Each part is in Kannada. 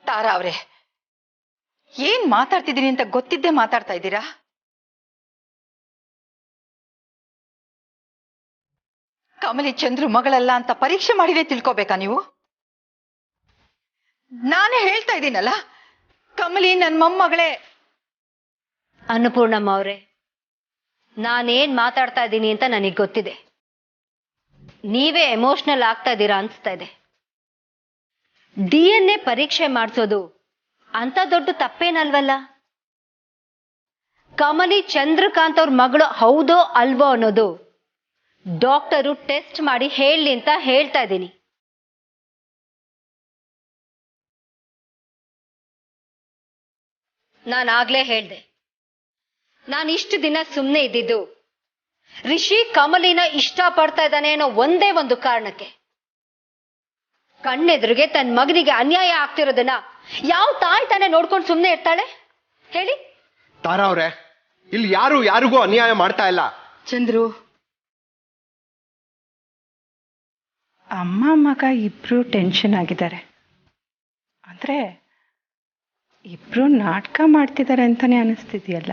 ತಾರಾ ಅವ್ರೆ, ಏನ್ ಮಾತಾಡ್ತಿದ್ದೀನಿ ಅಂತ ಗೊತ್ತಿದ್ದೇ ಮಾತಾಡ್ತಾ ಇದ್ದೀರಾ? ಕಮಲಿ ಚಂದ್ರು ಮಗಳಲ್ಲ ಅಂತ ಪರೀಕ್ಷೆ ಮಾಡಿನೇ ತಿಳ್ಕೋಬೇಕಾ ನೀವು? ನಾನೇ ಹೇಳ್ತಾ ಇದ್ದೀನಲ್ಲ, ಕಮಲಿ ನನ್ ಮೊಮ್ಮಗಳೇ. ಅನ್ನಪೂರ್ಣಮ್ಮ ಅವರೇ, ನಾನೇನ್ ಮಾತಾಡ್ತಾ ಇದ್ದೀನಿ ಅಂತ ನನಗೆ ಗೊತ್ತಿದೆ. ನೀವೇ ಎಮೋಷನಲ್ ಆಗ್ತಾ ಇದ್ದೀರಾ ಅನ್ಸ್ತಾ ಇದೆ. DNA ಪರೀಕ್ಷೆ ಮಾಡಿಸೋದು ಅಂತ ದೊಡ್ಡ ತಪ್ಪೇನಲ್ವಲ್ಲ. ಕಮಲಿ ಚಂದ್ರಕಾಂತ್ ಅವ್ರ ಮಗಳು ಹೌದೋ ಅಲ್ವೋ ಅನ್ನೋದು ಡಾಕ್ಟರು ಟೆಸ್ಟ್ ಮಾಡಿ ಹೇಳಿ ಅಂತ ಹೇಳ್ತಾ ಇದ್ದೀನಿ. ನಾನಾಗ್ಲೇ ಹೇಳ್ದೆ, ನಾನು ಇಷ್ಟು ದಿನ ಸುಮ್ಮನೆ ಇದ್ದಿದ್ದು ರಿಷಿ ಕಮಲಿನ ಇಷ್ಟ ಪಡ್ತಾ ಇದ್ದಾನೆ ಅನ್ನೋ ಒಂದೇ ಒಂದು ಕಾರಣಕ್ಕೆ. ಕಣ್ಣೆದುರಿಗೆ ತನ್ನ ಮಗನಿಗೆ ಅನ್ಯಾಯ ಆಗ್ತಿರೋದನ್ನ ಯಾವ ತಾಯಿ ತಾನೇ ನೋಡ್ಕೊಂಡು ಸುಮ್ಮನೆ ಇರ್ತಾಳೆ ಹೇಳಿ? ತಾರಾ ಅವ್ರೆ, ಇಲ್ಲಿ ಯಾರಿಗೂ ಅನ್ಯಾಯ ಮಾಡ್ತಾ ಇಲ್ಲ. ಚಂದ್ರು, ಅಮ್ಮ ಮಗ ಇಬ್ರು ಟೆನ್ಷನ್ ಆಗಿದ್ದಾರೆ ಅಂದ್ರೆ ಇಬ್ರು ನಾಟಕ ಮಾಡ್ತಿದ್ದಾರೆ ಅಂತಾನೆ ಅನಿಸ್ತಿದ್ಯಲ್ಲ?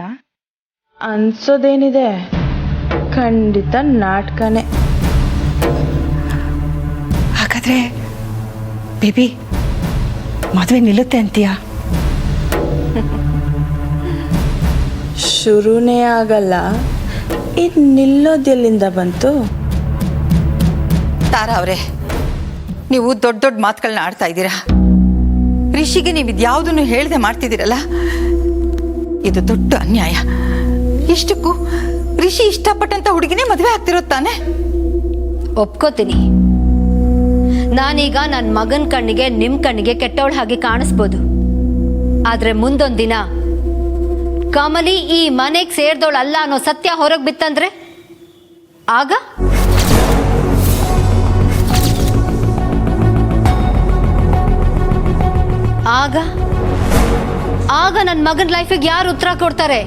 ಅನ್ಸೋದೇನಿದೆ, ಖಂಡಿತ ನಾಟಕನೇ. ಹಾಗಾದ್ರೆ ಬೇಬಿ ಮದುವೆ ನಿಲ್ಲುತ್ತೆ ಅಂತೀಯಾ? ಶುರುನೇ ಆಗಲ್ಲ, ಇದು ನಿಲ್ಲೋದೆಲ್ಲಿಂದ ಬಂತು? ತಾರಾ ಅವರೇ, ನೀವು ದೊಡ್ಡ ದೊಡ್ಡ ಮಾತುಗಳನ್ನ ಆಡ್ತಾ ಇದ್ದೀರಾ. ರಿಷಿಗೆ ನೀವು ಇದ್ಯಾವುದನ್ನು ಹೇಳ್ದೆ ಮಾಡ್ತಿದ್ದೀರಲ್ಲ, ಇದು ದೊಡ್ಡ ಅನ್ಯಾಯ. ಇಷ್ಟಕ್ಕೂ ರಿಷಿ ಇಷ್ಟಪಟ್ಟಂತ ಹುಡುಗಿನೇ ಮದುವೆ ಆಗ್ತಿರೋದು ತಾನೆ? ಒಪ್ಕೋತೀನಿ, ನಾನೀಗ ನನ್ನ ಮಗನ ಕಣ್ಣಿಗೆ ನಿಮ್ ಕಣ್ಣಿಗೆ ಕೆಟ್ಟವಳ ಹಾಗೆ ಕಾಣಿಸ್ಬೋದು. ಆದ್ರೆ ಮುಂದೊಂದ್ ದಿನ ಕಮಲಿ ಈ ಮನೆಗೆ ಸೇರ್ದವಳಲ್ಲ ಅನ್ನೋ ಸತ್ಯ ಹೊರಗೆ ಬಿತ್ತಂದ್ರೆ ಆಗ ಆಗ ಆಗ ನನ್ನ ಮಗನ ಲೈಫಿಗೆ ಯಾರು ಉತ್ತರ ಕೊಡ್ತಾರೆ?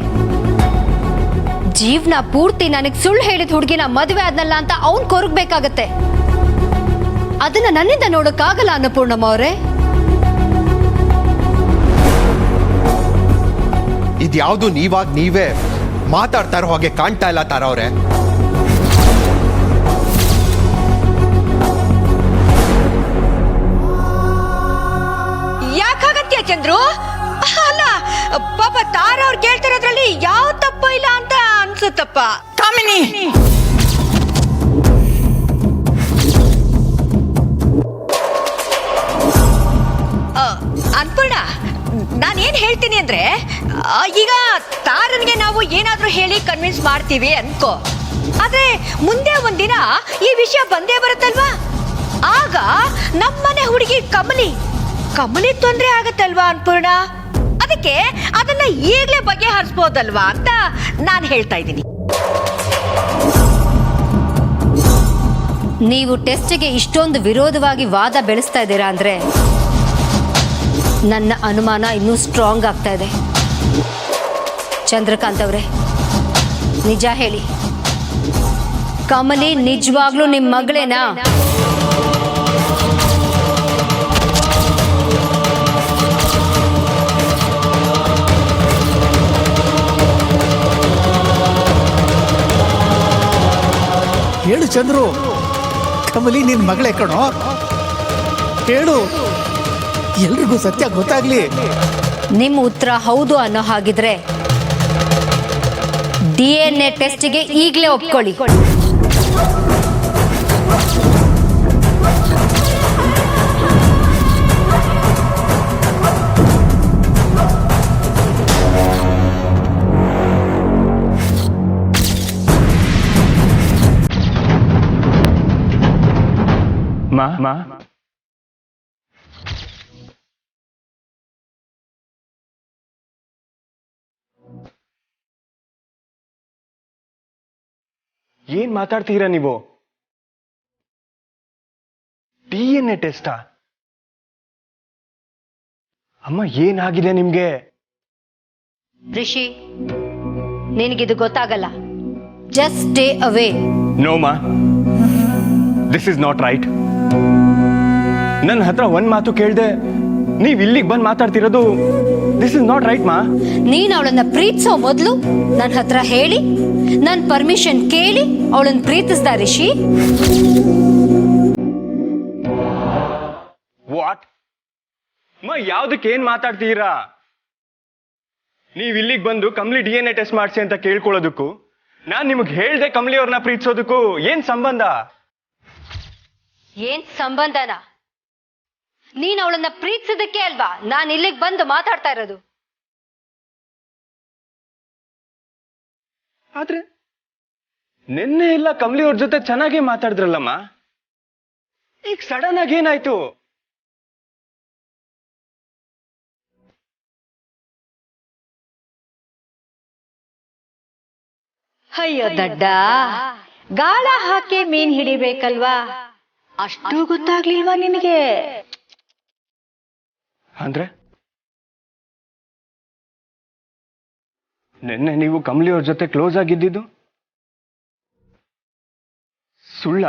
ಜೀವನ ಪೂರ್ತಿ ನನಗೆ ಸುಳ್ಳು ಹೇಳಿದ ಹುಡುಗಿನ ಮದುವೆ ಆದ್ನಲ್ಲ ಅಂತ ಅವನ್ ಕೊರಗಬೇಕಾಗತ್ತೆ. ಅದನ್ನ ನನ್ನಿಂದ ನೋಡಕ್ಕಾಗಲ್ಲ ಅನ್ನಪೂರ್ಣಮ್ಮ ಅವರೇ. ಇದ್ಯಾವುದು ನೀವೇ ಮಾತಾಡ್ತಾ ಇರೋ ಹಾಗೆ ಕಾಣ್ತಾ ಇಲ್ಲ ತಾರಾ ಅವ್ರೆ. ಯಾಕಾಗತ್ಯ ಚಂದ್ರು? ಅಲ್ಲ ಪಾಪ ತಾರಾ ಅವ್ರು ಕೇಳ್ತಿರೋದ್ರಲ್ಲಿ ಯಾವ ತಪ್ಪು ಇಲ್ಲ ಅಂತ ಅನ್ಸುತ್ತಪ್ಪ. ಕಾಮಿನಿ, ಅನ್ಪೂರ್ಣ, ನಾನೇನ್ ಹೇಳ್ತೀನಿ ಅಂದ್ರೆ, ಈಗ ತಾರನ್ಗೆ ನಾವು ಏನಾದ್ರೂ ಹೇಳಿ ಕನ್ವಿನ್ಸ್ ಮಾಡ್ತೀವಿ ಅನ್ಕೋ, ಆದ್ರೆ ಮುಂದೆ ಒಂದಿನ ಈ ವಿಷಯ ಬಂದೇ ಬರುತ್ತಲ್ವಾ? ಆಗ ನಮ್ಮನೆ ಹುಡುಗಿ ಕಮಲಿ ತೊಂದ್ರೆ ಆಗತ್ತಲ್ವಾ ಅನ್ಪೂರ್ಣ? ಅದಕ್ಕೆ ಅದನ್ನ ಈಗ್ಲೇ ಬಗೆಹರಿಸಬಹುದಲ್ವಾ ಅಂತ ನಾನು ಹೇಳ್ತಾ ಇದ್ದೀನಿ. ನೀವು ಟೆಸ್ಟ್ಗೆ ಇಷ್ಟೊಂದು ವಿರೋಧವಾಗಿ ವಾದ ಬೆಳೆಸ್ತಾ ಇದ್ದೀರಾ ಅಂದ್ರೆ ನನ್ನ ಅನುಮಾನ ಇನ್ನೂ ಸ್ಟ್ರಾಂಗ್ ಆಗ್ತಾ ಇದೆ. ಚಂದ್ರಕಾಂತ್ ಅವರೇ, ನಿಜ ಹೇಳಿ, ಕಮಲಿ ನಿಜವಾಗ್ಲೂ ನಿಮ್ಮ ಮಗಳೇನಾ? ಹೇಳು ಚಂದ್ರು, ಕಮಲಿ ನಿನ್ ಮಗಳೇ ಕಣೋ, ಹೇಳು, ಎಲ್ರಿಗೂ ಸತ್ಯ ಗೊತ್ತಾಗ್ಲಿ. ನಿಮ್ಮ ಉತ್ತರ ಹೌದು ಅನ್ನೋ ಹಾಗಿದ್ರೆ DNA ಟೆಸ್ಟ್ಗೆ ಈಗಲೇ ಒಪ್ಕೊಳ್ಳಿ. ಮಾ ಏನ್ ಮಾತಾಡ್ತೀರಾ ನೀವು? DNA ಟೆಸ್ಟಾ? ಅಮ್ಮ, ಏನಾಗಿದೆ ನಿಮ್ಗೆ? ರಿಷಿ, ನಿನಗಿದು ಗೊತ್ತಾಗಲ್ಲ. Just stay away. ನೋ ಮಾ, ದಿಸ್ ಇಸ್ ನಾಟ್ ರೈಟ್. ನನ್ನ ಹತ್ರ ಒಂದ್ ಮಾತು ಕೇಳ್ದೆ ನೀವ್ ಇಲ್ಲಿಗೆ ಬಂದು ಮಾತಾಡ್ತಿರೋದು ದಿಸ್ ಇಸ್ ನಾಟ್ ರೈಟ್ ಮಾ. ನೀನ್ ಅವಳನ್ನ ಪ್ರೀತಿಸೋ ಮೊದ್ಲು ನನ್ನ ಹತ್ರ ಹೇಳಿ ನನ್ ಪರ್ಮಿಷನ್ ಕೇಳಿ ಅವಳನ್ನ ಪ್ರೀತಿಸ್ದ ರಿಷಿ. ವಾಟ್ ಮಾ, ಯಾವ್ದಕ್ಕೆ ಏನ್ ಮಾತಾಡ್ತೀರಾ? ನೀವ್ ಇಲ್ಲಿಗೆ ಬಂದು ಕಮ್ಲಿ DNA ಟೆಸ್ಟ್ ಮಾಡಿಸಿ ಅಂತ ಕೇಳ್ಕೊಳ್ಳೋದಕ್ಕೂ ನಾನ್ ನಿಮಗ್ ಹೇಳ್ದೆ ಕಮ್ಲಿ ಅವ್ರನ್ನ ಪ್ರೀತಿಸೋದಕ್ಕೂ ಏನ್ ಸಂಬಂಧ? ಏನ್ ಸಂಬಂಧನ? ನೀನ್ ಅವಳನ್ನ ಪ್ರೀತಿಸೋದಕ್ಕೆ ಅಲ್ವಾ ನಾನ್ ಇಲ್ಲಿಗೆ ಬಂದು ಮಾತಾಡ್ತಾ ಇರೋದು. ಆದ್ರೆ ನಿನ್ನೆ ಎಲ್ಲ ಕಮ್ಲಿ ಅವ್ರ ಜೊತೆ ಚೆನ್ನಾಗೇ ಮಾತಾಡಿದ್ರಲ್ಲಮ್ಮ, ಈಗ ಸಡನ್ ಆಗಿ ಏನಾಯ್ತು? ಅಯ್ಯೋ ದಡ್ಡ, ಗಾಳ ಹಾಕಿ ಮೀನ್ ಹಿಡಿಬೇಕಲ್ವಾ? ಅಷ್ಟು ಗೊತ್ತಾಗ್ಲಿಲ್ವಾ ನಿನಗೆ? ಅಂದ್ರೆ ನಿನ್ನೆ ನೀವು ಕಮ್ಲಿ ಅವ್ರ ಜೊತೆ ಕ್ಲೋಸ್ ಆಗಿದ್ದಿದ್ದು ಸುಳ್ಳ?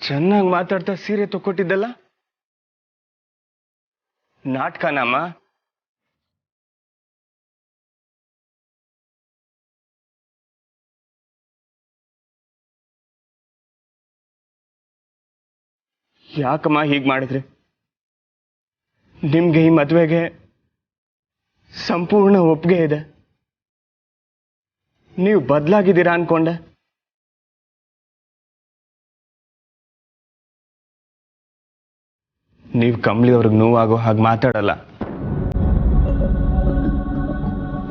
ಚೆನ್ನಾಗಿ ಮಾತಾಡ್ತಾ ಸೀರೆ ತಕ್ಕೊಟ್ಟಿದ್ದಲ್ಲ ನಾಟಕನಮ್ಮ? ಯಾಕಮ್ಮ ಹೀಗ್ ಮಾಡಿದ್ರಿ? ನಿಮ್ಗೆ ಈ ಮದ್ವೆಗೆ ಸಂಪೂರ್ಣ ಒಪ್ಪಿಗೆ ಇದೆ, ನೀವು ಬದಲಾಗಿದ್ದೀರಾ ಅನ್ಕೊಂಡೆ. ನೀವು ಕಮ್ಲಿ ಅವ್ರಿಗೆ ನೋವಾಗೋ ಹಾಗೆ ಮಾತಾಡಲ್ಲ,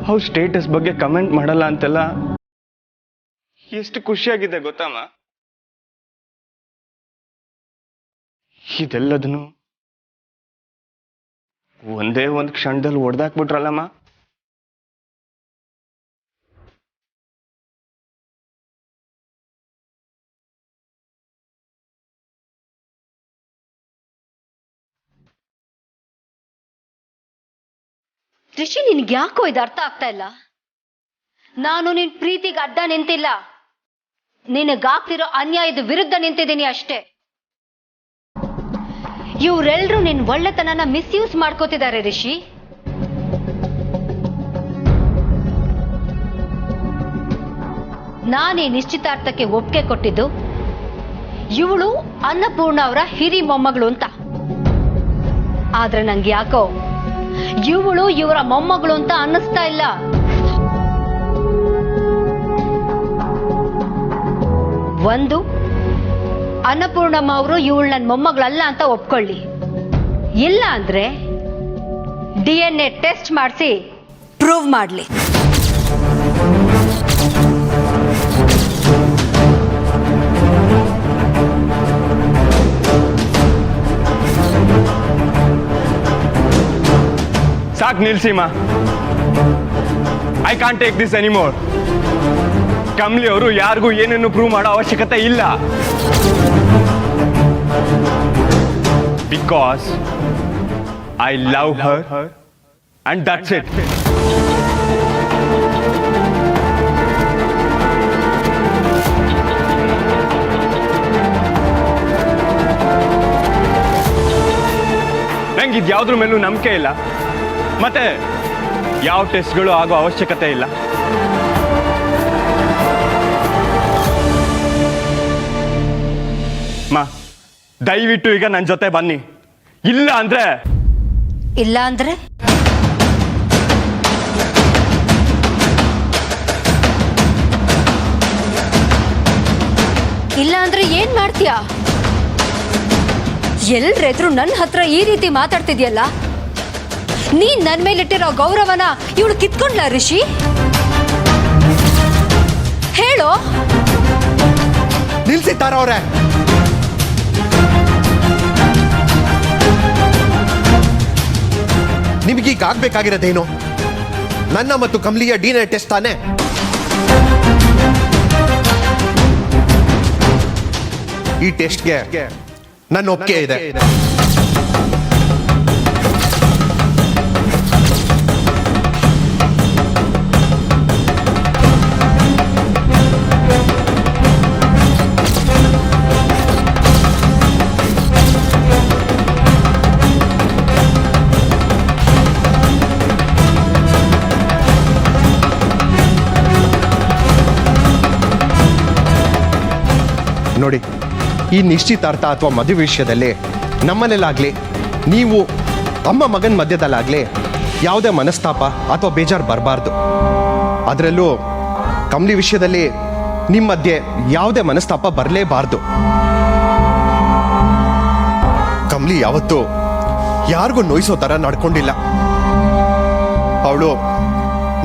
ಅವ್ರ ಸ್ಟೇಟಸ್ ಬಗ್ಗೆ ಕಮೆಂಟ್ ಮಾಡಲ್ಲ ಅಂತೆಲ್ಲ ಎಷ್ಟು ಖುಷಿಯಾಗಿದೆ ಗೊತ್ತಮ್ಮ? ಇದೆಲ್ಲದನ್ನು ಒಂದೇ ಒಂದು ಕ್ಷಣದಲ್ಲಿ ಹೊಡೆದಾಕ್ಬಿಟ್ರಲ್ಲಮ್ಮ. ರಿಷಿ, ನಿನ್ಗೆ ಯಾಕೋ ಇದು ಅರ್ಥ ಆಗ್ತಾ ಇಲ್ಲ? ನಾನು ನಿನ್ ಪ್ರೀತಿಗೆ ಅಡ್ಡ ನಿಂತಿಲ್ಲ, ನಿನಗಾಗ್ತಿರೋ ಅನ್ಯಾಯದ ವಿರುದ್ಧ ನಿಂತಿದ್ದೀನಿ ಅಷ್ಟೇ. ಇವರೆಲ್ಲರೂ ನಿನ್ ಒಳ್ಳೆತನನ ಮಿಸ್ಯೂಸ್ ಮಾಡ್ಕೋತಿದ್ದಾರೆ ರಿಷಿ. ನಾನೇ ನಿಶ್ಚಿತಾರ್ಥಕ್ಕೆ ಒಪ್ಪಿಗೆ ಕೊಟ್ಟಿದ್ದು ಇವಳು ಅನ್ನಪೂರ್ಣ ಅವರ ಹಿರಿ ಮೊಮ್ಮಗಳು ಅಂತ. ಆದ್ರೆ ನಂಗೆ ಯಾಕೋ ಇವಳು ಇವರ ಮೊಮ್ಮಗಳು ಅಂತ ಅನ್ನಿಸ್ತಾ ಇಲ್ಲ. ಒಂದು, ಅನ್ನಪೂರ್ಣಮ್ಮ ಅವರು ಇವಳು ನನ್ನ ಮೊಮ್ಮಗಳಲ್ಲ ಅಂತ ಒಪ್ಕೊಳ್ಳಿ, ಇಲ್ಲ ಅಂದ್ರೆ DNA ಟೆಸ್ಟ್ ಮಾಡಿಸಿ ಪ್ರೂವ್ ಮಾಡ್ಲಿ. ಸಾಕ್ ನಿಲ್ಸಿಮಾ, I can't take this anymore. ಕಮ್ಲಿ ಅವರು ಯಾರಿಗೂ ಏನನ್ನು ಪ್ರೂವ್ ಮಾಡೋ ಅವಶ್ಯಕತೆ ಇಲ್ಲ. Because I love her and that's it. ನಂಗೆ ಇದ್ಯಾವ್ದ್ರ ಮೇಲೂ ನಂಬಿಕೆ ಇಲ್ಲ, ಮತ್ತೆ ಯಾವ ಟೆಸ್ಟ್ಗಳು ಆಗೋ ಅವಶ್ಯಕತೆ ಇಲ್ಲ. ಮಾ, ದಯವಿಟ್ಟು ಈಗ ನನ್ನ ಜೊತೆ ಬನ್ನಿ, ಇಲ್ಲ ಅಂದ್ರೆ ಇಲ್ಲ ಅಂದ್ರೆ ಇಲ್ಲ ಅಂದ್ರೆ ಏನ್ ಮಾಡ್ತೀಯಾ? ಎಲ್ರೆದ್ರು ನನ್ನ ಹತ್ರ ಈ ರೀತಿ ಮಾತಾಡ್ತಿದ್ಯಲ್ಲ, ನೀನ್ ನನ್ ಮೇಲಿಟ್ಟಿರೋ ಗೌರವನ ಇವಳು ಕಿತ್ಕೊಂಡ್ಲ ರಿಷಿ? ಹೇಳೋ. ನಿಲ್ಸಿ ತಾರ ಅವ್ರೆ, ನಿಮಗೀಗ ಆಗ್ಬೇಕಾಗಿರೋದೇನು? ನನ್ನ ಮತ್ತು ಕಮ್ಲಿಯ DNA ಟೆಸ್ಟ್ ತಾನೆ? ಈ ಟೆಸ್ಟ್ಗೆ ನನ್ನ ಒಪ್ಪಿಗೆ ಇದೆ. ನೋಡಿ, ಈ ನಿಶ್ಚಿತಾರ್ಥ ಅಥವಾ ಮದುವೆ ವಿಷಯದಲ್ಲಿ ನಮ್ಮನೇಲಾಗಲಿ ನೀವು ಅಮ್ಮ ಮಗನ ಮಧ್ಯದಲ್ಲಾಗಲಿ ಯಾವುದೇ ಮನಸ್ತಾಪ ಅಥವಾ ಬೇಜಾರು ಬರಬಾರ್ದು. ಅದರಲ್ಲೂ ಕಮಲಿ ವಿಷಯದಲ್ಲಿ ನಿಮ್ಮ ಮಧ್ಯೆ ಯಾವುದೇ ಮನಸ್ತಾಪ ಬರಲೇಬಾರ್ದು. ಕಮಲಿ ಯಾವತ್ತೂ ಯಾರಿಗೂ ನೋಯಿಸೋ ಥರ ನಡ್ಕೊಂಡಿಲ್ಲ. ಅವಳು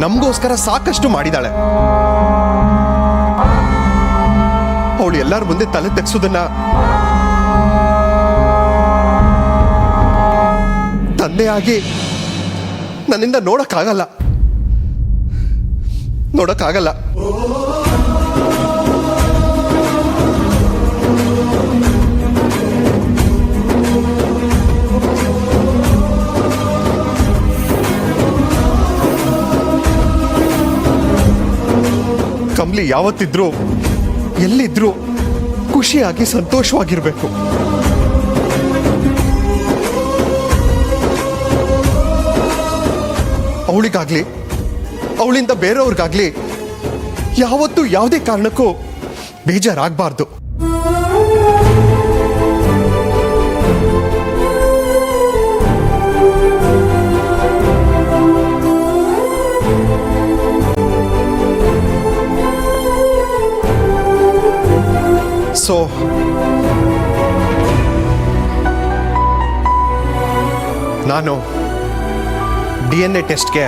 ನಮಗೋಸ್ಕರ ಸಾಕಷ್ಟು ಮಾಡಿದಾಳೆ. ಅವಳು ಎಲ್ಲರ ಮುಂದೆ ತಲೆ ತೆಗ್ಸೋದನ್ನ ತಂದೆಯಾಗಿ ನನ್ನಿಂದ ನೋಡಕ್ಕಾಗಲ್ಲ. ಕಮಲಿ ಯಾವತ್ತಿದ್ರು ಎಲ್ಲಿದ್ರು ಖುಷಿಯಾಗಿ ಸಂತೋಷವಾಗಿರ್ಬೇಕು. ಅವಳಿಗಾಗ್ಲಿ ಅವಳಿಂದ ಬೇರೆಯವ್ರಿಗಾಗ್ಲಿ ಯಾವತ್ತೂ ಯಾವುದೇ ಕಾರಣಕ್ಕೂ ಬೇಜಾರಾಗಬಾರ್ದು. ಸೊ ನಾನು DNA ಟೆಸ್ಟ್ಗೆ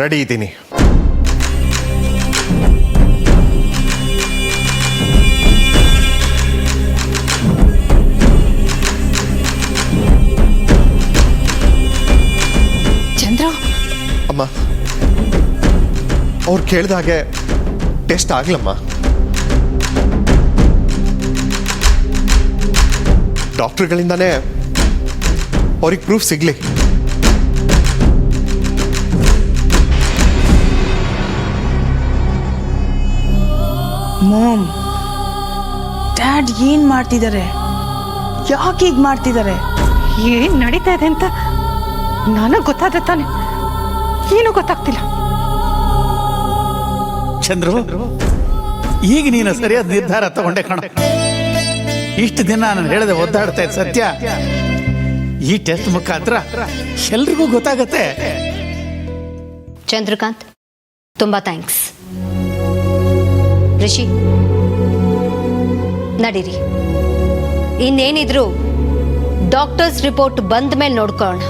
ರೆಡಿ ಇದ್ದೀನಿ. ಚಂದ್ರು, ಅಮ್ಮ, ಅವ್ರು ಕೇಳಿದಾಗೆ ಟೆಸ್ಟ್ ಆಗ್ಲಮ್ಮ. ಡಾಕ್ಟರ್ಗಳಿಂದಾನೇ ಅವ್ರಿಗೆ ಪ್ರೂಫ್ ಸಿಗ್ಲಿ. ಮಾಮ್, ಡ್ಯಾಡ್ ಏನ್ ಮಾಡ್ತಿದ್ದಾರೆ? ಯಾಕೆ ಹೀಗೆ ಮಾಡ್ತಿದ್ದಾರೆ? ಏನ್ ನಡೀತಾ ಇದೆ ಅಂತ ನನಗೆ ಗೊತ್ತಾದ್ರೆ ತಾನೆ, ಏನೂ ಗೊತ್ತಾಗ್ತಿಲ್ಲ. ಚಂದ್ರು, ಈಗ ನೀನು ಸರಿಯಾದ ನಿರ್ಧಾರ ತಗೊಂಡೆ ಕಣ. ಇಷ್ಟು ದಿನ ನಾನು ಹೇಳದೆ ಒದ್ದಾಡ್ತಾ ಇದ್ದ ಸತ್ಯ ಈ ಟೆಸ್ಟ್ ಮುಖಾಂತರ ಎಲ್ರಿಗೂ ಗೊತ್ತಾಗತ್ತೆ. ಚಂದ್ರಕಾಂತ್, ತುಂಬಾ ಥ್ಯಾಂಕ್ಸ್. ರಿಷಿ, ನಡೀರಿ. ಇನ್ನೇನಿದ್ರು ಡಾಕ್ಟರ್ಸ್ ರಿಪೋರ್ಟ್ ಬಂದ ಮೇಲೆ ನೋಡ್ಕೊಳ್ಳೋಣ.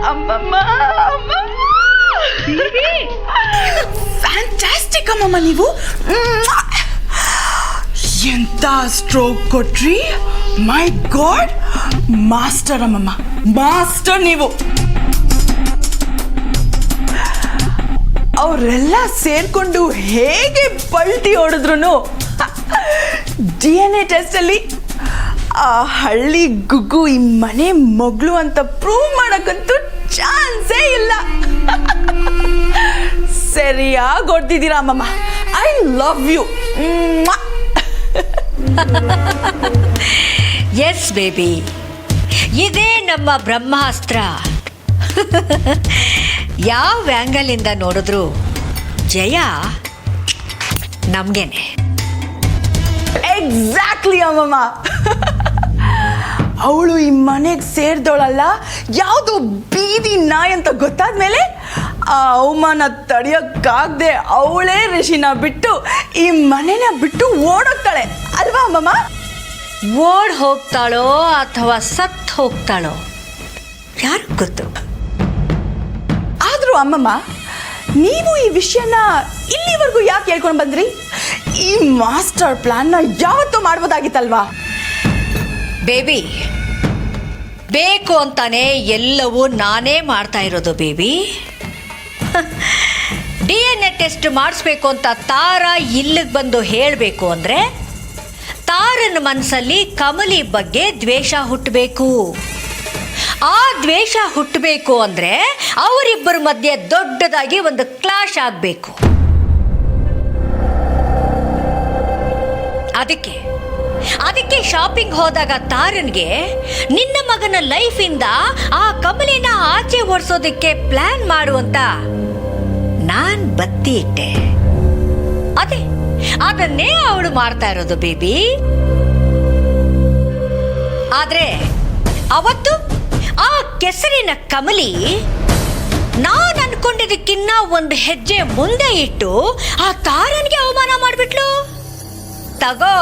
ಅಮ್ಮಮ್ಮ, ಫ್ಯಾಂಟಾಸ್ಟಿಕ್ ಅಮ್ಮಮ್ಮ, ನೀವು ಎಂತ ಸ್ಟ್ರೋಕ್ ಕೊಟ್ರಿ! ಮೈ ಗಾಡ್, ಮಾಸ್ಟರ್ ಅಮ್ಮಮ್ಮ, ಮಾಸ್ಟರ್ ನೀವು. ಅವರೆಲ್ಲ ಸೇರ್ಕೊಂಡು ಹೇಗೆ ಪಲ್ಟಿ ಹೊಡೆದ್ರು DNA ಟೆಸ್ಟ್ ಅಲ್ಲಿ ಆ ಹಳ್ಳಿ ಗುಗ್ಗು ಈ ಮನೆ ಮಗಳು ಅಂತ ಪ್ರೂವ್ ಮಾಡಕ್ಕಂತೂ ಚಾನ್ಸೇ ಇಲ್ಲ. ಸರಿಯಾಗಿ ಹೊಡ್ತಿದ್ದೀರಾ ಅಮ್ಮಮ್ಮ. I love you. Yes baby, ಇದೇ ನಮ್ಮ ಬ್ರಹ್ಮಾಸ್ತ್ರ. ಯಾವ ಆ್ಯಂಗಲಿಂದ ನೋಡಿದ್ರು ಜಯ ನಮ್ಗೇನೆ. ಎಕ್ಸಾಕ್ಟ್ಲಿ ಅಮ್ಮಮ್ಮ. ಅವಳು ಈ ಮನೆಗೆ ಸೇರಿದವಳಲ್ಲ, ಯಾವುದು ಬೀದಿ ನಾಯಿ ಅಂತ ಗೊತ್ತಾದ್ಮೇಲೆ ಆ ಅವಮಾನ ತಡೆಯೋಕ್ಕಾಗದೆ ಅವಳೇ ರಿಷಿನ ಬಿಟ್ಟು ಈ ಮನೆನ ಬಿಟ್ಟು ಓಡೋಗ್ತಾಳೆ ಅಲ್ವಾ ಅಮ್ಮಮ್ಮ? ಓಡ್ ಹೋಗ್ತಾಳೋ ಅಥವಾ ಸತ್ ಹೋಗ್ತಾಳೋ ಯಾರು ಗೊತ್ತು. ಆದ್ರೂ ಅಮ್ಮಮ್ಮ, ನೀವು ಈ ವಿಷಯನ ಇಲ್ಲಿವರೆಗೂ ಯಾಕೆ ಹೇಳ್ಕೊಂಡು ಬಂದ್ರಿ? ಈ ಮಾಸ್ಟರ್ ಪ್ಲಾನ್ನ ಯಾವತ್ತೂ ಮಾಡ್ಬೋದಾಗಿತ್ತಲ್ವಾ? ಬೇಬಿ, ಬೇಕು ಅಂತಾನೆ ಎಲ್ಲವೂ ನಾನೇ ಮಾಡ್ತಾ ಇರೋದು ಬೇಬಿ. DNA ಟೆಸ್ಟ್ ಮಾಡಿಸ್ಬೇಕು ಅಂತ ತಾರಾ ಇಲ್ಲಿಗೆ ಬಂದು ಹೇಳಬೇಕು ಅಂದರೆ ತಾರನ ಮನಸ್ಸಲ್ಲಿ ಕಮಲಿ ಬಗ್ಗೆ ದ್ವೇಷ ಹುಟ್ಟಬೇಕು. ಆ ದ್ವೇಷ ಹುಟ್ಟಬೇಕು ಅಂದರೆ ಅವರಿಬ್ಬರ ಮಧ್ಯೆ ದೊಡ್ಡದಾಗಿ ಒಂದು ಕ್ಲಾಶ್ ಆಗಬೇಕು. ಅದಕ್ಕೆ ಶಾಪಿಂಗ್ ಹೋದಾಗ ತಾರನ್ಗೆ ನಿನ್ನ ಮಗನ ಲೈಫಿಂದ ಆ ಕಮಲಿನ ಆಚೆ ಓಡಿಸೋದಕ್ಕೆ ಪ್ಲಾನ್ ಮಾಡುವಂತ ನಾನ್ ಬತ್ತಿ ಇಟ್ಟೆ. ಅದನ್ನೇ ಅವಳು ಮಾಡ್ತಾ ಇರೋದು ಬೇಬಿ. ಆದ್ರೆ ಅವತ್ತು ಆ ಕೆಸರಿನ ಕಮಲಿ ನಾನ್ ಅನ್ಕೊಂಡಿದ್ದಕ್ಕಿನ್ನ ಒಂದು ಹೆಜ್ಜೆ ಮುಂದೆ ಇಟ್ಟು ಆ ತಾರನ್ಗೆ ಅವಮಾನ ಮಾಡ್ಬಿಟ್ಲು. ತಗೋ,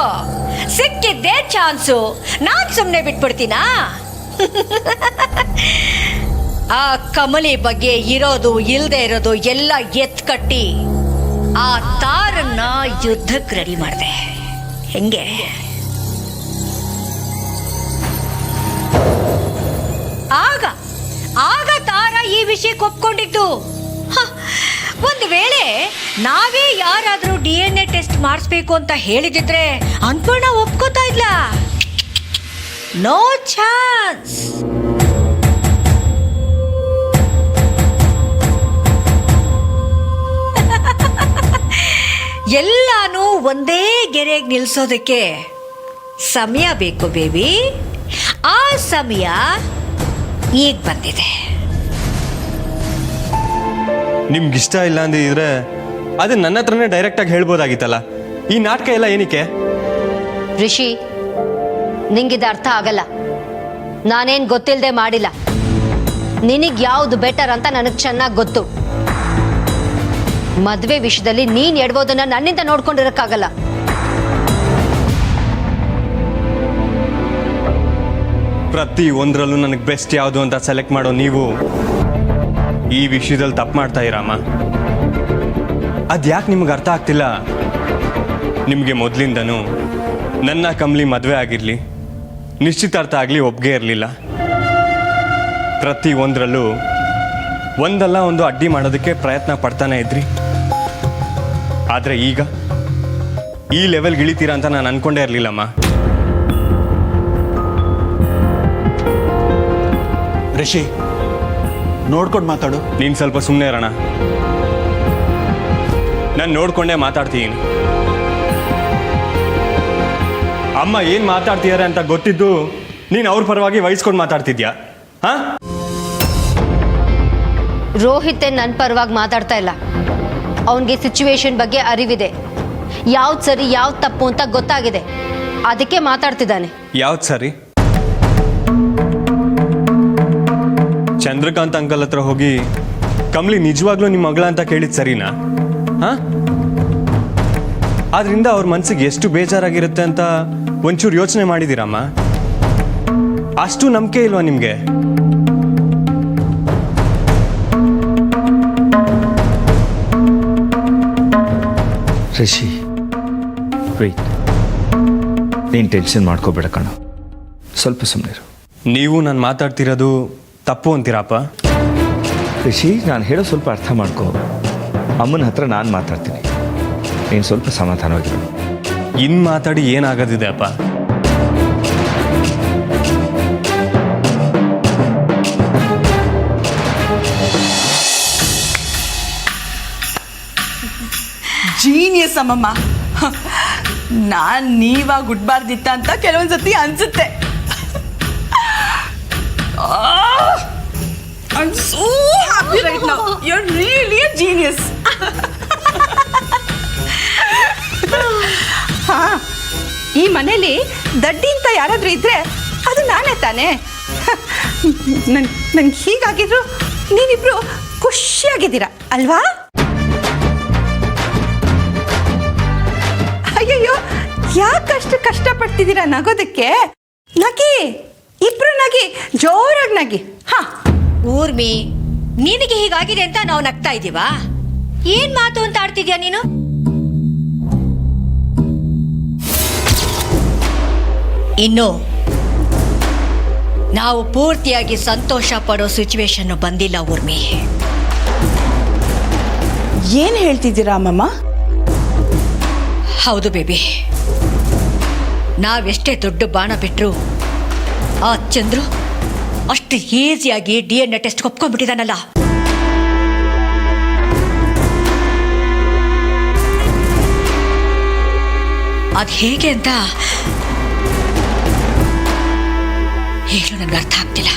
ಸಿಕ್ಕಿದ್ದೇ ಚಾನ್ಸು, ನಾನ್ ಸುಮ್ಮನೆ ಬಿಟ್ಬಿಡ್ತೀನಾ? ಆ ಕಮಲಿ ಬಗ್ಗೆ ಇರೋದು ಇಲ್ಲದೆ ಇರೋದು ಎಲ್ಲ ಎತ್ಕಟ್ಟಿ ಆ ತಾರನ್ನ ಯುದ್ಧಕ್ಕೆ ರೆಡಿ ಮಾಡಿದೆ. ಹೆಂಗೆ? ಆಗ ತಾರ ಈ ವಿಷಯಕ್ಕೆ ಒಪ್ಕೊಂಡಿದ್ದು. ಒಂದು ವೇಳೆ ನಾವೇ ಯಾರಾದ್ರೂ DNA ಟೆಸ್ಟ್ ಮಾಡಿಸ್ಬೇಕು ಅಂತ ಹೇಳಿದಿದ್ರೆ ಅನ್ಪೂರ್ಣ ಒಪ್ಕೋತಾ ಇದ್ಲ. No chance. ಎಲ್ಲಾನು ಒಂದೇ ಗೆರೆಗೆ ನಿಲ್ಸೋದಕ್ಕೆ ಸಮಯ ಬೇಕು ಬೇಬಿ. ಆ ಸಮಯ ಈಗ ಬಂದಿದೆ. ನಿಮ್ಗಿಷ್ಟ ಇಲ್ಲ ಅಂದಿದ್ರೆ ಅದು ನನ್ನ ಹತ್ರನೇ ಡೈರೆಕ್ಟಾಗಿ ಹೇಳ್ಬೋದಾಗಿತ್ತಲ್ಲ. ಈ ನಾಟಕ ಎಲ್ಲ ಏನಕ್ಕೆ? ರಿಷಿ, ನಿಂಗಿದ ಅರ್ಥ ಆಗಲ್ಲ. ನಾನೇನು ಗೊತ್ತಿಲ್ಲದೆ ಮಾಡಿಲ್ಲ. ನಿನಗೆ ಯಾವುದು ಬೆಟರ್ ಅಂತ ನನಗೆ ಚೆನ್ನಾಗಿ ಗೊತ್ತು. ಮದುವೆ ವಿಷಯದಲ್ಲಿ ನೀನು ಎಡ್ಬೋದನ್ನ ನನ್ನಿಂದ ನೋಡ್ಕೊಂಡಿರಕ್ಕಾಗಲ್ಲ. ಪ್ರತಿ ಒಂದರಲ್ಲೂ ನನಗೆ ಬೆಸ್ಟ್ ಯಾವುದು ಅಂತ ಸೆಲೆಕ್ಟ್ ಮಾಡೋ ನೀವು ಈ ವಿಷಯದಲ್ಲಿ ತಪ್ಪು ಮಾಡ್ತಾ ಇರಮ್ಮ. ಅದ್ಯಾಕೆ ನಿಮ್ಗೆ ಅರ್ಥ ಆಗ್ತಿಲ್ಲ? ನಿಮಗೆ ಮೊದಲಿಂದನೂ ನನ್ನ ಕಮಲಿ ಮದುವೆ ಆಗಿರಲಿ, ನಿಶ್ಚಿತಾರ್ಥ ಆಗಲಿ ಒಪ್ಪಿಗೆ ಇರಲಿಲ್ಲ. ಪ್ರತಿ ಒಂದರಲ್ಲೂ ಒಂದಲ್ಲ ಒಂದು ಅಡ್ಡಿ ಮಾಡೋದಕ್ಕೆ ಪ್ರಯತ್ನ ಪಡ್ತಾನೆ ಇದ್ರಿ. ಆದರೆ ಈಗ ಈ ಲೆವೆಲ್ಗೆ ಇಳಿತೀರಾ ಅಂತ ನಾನು ಅನ್ಕೊಂಡೇ ಇರಲಿಲ್ಲಮ್ಮ. ರಿಷಿ, ನೋಡ್ಕೊಂಡು ಮಾತಾಡು. ನೀನು ಸ್ವಲ್ಪ ಸುಮ್ಮನೆ ಇರೋಣ. ನಾನು ನೋಡ್ಕೊಂಡೇ ಮಾತಾಡ್ತೀನಿ. ಅಮ್ಮ ಏನು ಮಾತಾಡ್ತಿದ್ದಾರೆ ಅಂತ ಗೊತ್ತಿದ್ದು ನೀನು ಅವ್ರ ಪರವಾಗಿ ವಹಿಸ್ಕೊಂಡು ಮಾತಾಡ್ತಿದ್ಯಾ? ಹಾ? ರೋಹಿತ್ ನನ್ನ ಪರವಾಗಿ ಮಾತಾಡ್ತಾ ಇಲ್ಲ. ಅವನಿಗೆ ಸಿಚುವೇಶನ್ ಬಗ್ಗೆ ಅರಿವಿದೆ. ಯಾವ್ದು ಸರಿ ಯಾವ್ದು ತಪ್ಪು ಅಂತ ಗೊತ್ತಾಗಿದೆ. ಅದಕ್ಕೆ ಮಾತಾಡ್ತಿದ್ದಾನೆ. ಯಾವ್ದು ಸರಿ? ಚಂದ್ರಕಾಂತ್ ಅಂಕಲ್ ಹತ್ರ ಹೋಗಿ ಕಮಲಿ ನಿಜವಾಗ್ಲೂ ನಿಮ್ಮ ಮಗಳ ಅಂತ ಕೇಳಿದ್ ಸರಿನಾ? ಹಾ? ಆದ್ರಿಂದ ಅವ್ರ ಮನ್ಸಿಗೆ ಎಷ್ಟು ಬೇಜಾರಾಗಿರುತ್ತೆ ಅಂತ ಒಂಚೂರು ಯೋಚನೆ ಮಾಡಿದ್ದೀರಮ್ಮ? ಅಷ್ಟು ನಂಬಿಕೆ ಇಲ್ವಾ ನಿಮ್ಗೆ? ರಿಷಿ, ವೆಯ್ಟ್. ನೀನು ಟೆನ್ಷನ್ ಮಾಡ್ಕೋಬೇಡ ಕಣ, ಸ್ವಲ್ಪ ಸುಮ್ಮನಿರು. ನೀವು ನಾನು ಮಾತಾಡ್ತಿರೋದು ತಪ್ಪು ಅಂತೀರಪ್ಪ? ರಿಷಿ, ನಾನು ಹೇಳೋ ಸ್ವಲ್ಪ ಅರ್ಥ ಮಾಡ್ಕೋ. ಅಮ್ಮನ ಹತ್ರ ನಾನು ಮಾತಾಡ್ತೀನಿ, ನೀನು ಸ್ವಲ್ಪ ಸಮಾಧಾನವಾಗಿರು. ಇನ್ನು ಮಾತಾಡಿ ಏನಾಗೋದಿದೆ ಅಪ್ಪ? ಜೀನಿಯಸ್ ಅಮ್ಮಮ್ಮ. ನೀವಾಗ ಉಡ್ಬಾರ್ದಿತ್ತ ಅಂತ ಕೆಲವೊಂದ್ಸತಿ ಅನ್ಸುತ್ತೆ. I'm so happy right now. You're really a genius. ಈ ಮನೇಲಿ ದಡ್ಡಿ ಅಂತ ಯಾರಾದ್ರೂ ಇದ್ರೆ ಅದು ನಾನೇ ತಾನೇ. ನನ್ಗೆ ಹೀಗಾಗಿದ್ರು ನೀವಿಬ್ರು ಖುಷಿಯಾಗಿದ್ದೀರಾ ಅಲ್ವಾ? ಅಯ್ಯಯ್ಯೋ, ಯಾಕಷ್ಟು ಕಷ್ಟಪಡ್ತಿದ್ದೀರಾ ನಗೋದಕ್ಕೆ? ನಗಿ, ಇಬ್ರು ನಗಿ, ಜೋರಾಗಿ ನಗಿ. ಹಾ ಊರ್ಮಿ, ನಿನಗೆ ಹೀಗಾಗಿದೆ ಅಂತ ನಾವು ನಗ್ತಾ ಇದ್ದೀವಾ? ಏನ್ ಮಾತು ಅಂತ ಆಡ್ತಿದ್ಯಾ ನೀನು? ಇನ್ನು ನಾವು ಪೂರ್ತಿಯಾಗಿ ಸಂತೋಷ ಪಡೋ ಸಿಚುವೇಶನ್ ಬಂದಿಲ್ಲ ಊರ್ಮಿ. ಏನು ಹೇಳ್ತಿದ್ದೀರಾ ಅಮ್ಮಮ್ಮ? ಹೌದು ಬೇಬಿ, ನಾವೆಷ್ಟೇ ದೊಡ್ಡ ಬಾಣ ಬಿಟ್ರು ಆ ಚಂದ್ರು ಅಷ್ಟು ಈಸಿಯಾಗಿ DNA ಟೆಸ್ಟ್ ಒಪ್ಕೊಂಡ್ಬಿಟ್ಟಿದಾನಲ್ಲ. ಅದು ಹೇಗೆ ಅಂತ ಈಗಲೂ ನನಗೆ ಅರ್ಥ ಆಗ್ತಿಲ್ಲ.